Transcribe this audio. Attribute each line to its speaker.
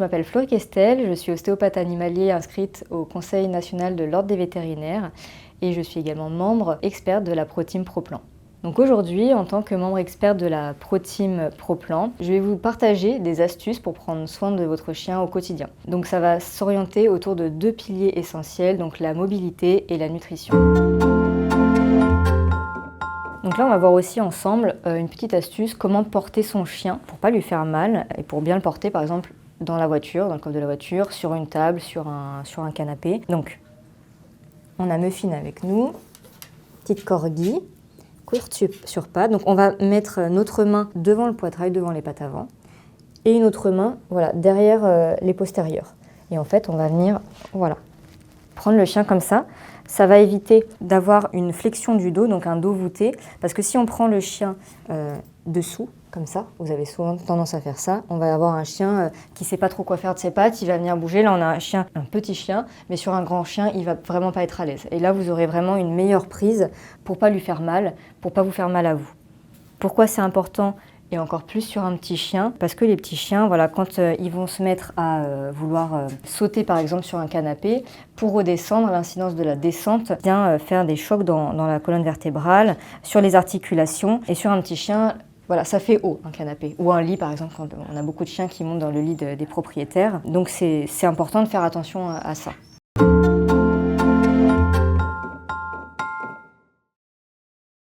Speaker 1: m'appelle Flo Questel, je suis ostéopathe animalier inscrite au Conseil national de l'Ordre des vétérinaires et je suis également membre experte de la ProTeam ProPlan. Donc aujourd'hui, en tant que membre expert de la ProTeam ProPlan, je vais vous partager des astuces pour prendre soin de votre chien au quotidien. Donc ça va s'orienter autour de 2 piliers essentiels, donc la mobilité et la nutrition. Donc là, on va voir aussi ensemble une petite astuce, comment porter son chien pour pas lui faire mal et pour bien le porter, par exemple, dans la voiture, dans le coffre de la voiture, sur une table, sur un canapé. Donc, on a Muffin avec nous, petite corgi, courte sur pattes. Donc, on va mettre notre main devant le poitrail, devant les pattes avant, et une autre main, voilà, derrière les postérieurs. Et en fait, on va venir, voilà, prendre le chien comme ça. Ça va éviter d'avoir une flexion du dos, donc un dos voûté, parce que si on prend le chien dessous, comme ça, vous avez souvent tendance à faire ça, on va avoir un chien qui ne sait pas trop quoi faire de ses pattes, il va venir bouger. Là, on a un petit chien, mais sur un grand chien, il ne va vraiment pas être à l'aise. Et là, vous aurez vraiment une meilleure prise pour ne pas lui faire mal, pour ne pas vous faire mal à vous. Pourquoi c'est important ? Et encore plus sur un petit chien, parce que les petits chiens, voilà, quand ils vont se mettre à vouloir sauter par exemple sur un canapé, pour redescendre, l'incidence de la descente vient faire des chocs dans la colonne vertébrale, sur les articulations. Et sur un petit chien, voilà, ça fait haut un canapé, ou un lit par exemple, quand on a beaucoup de chiens qui montent dans le lit des propriétaires. Donc c'est important de faire attention à ça.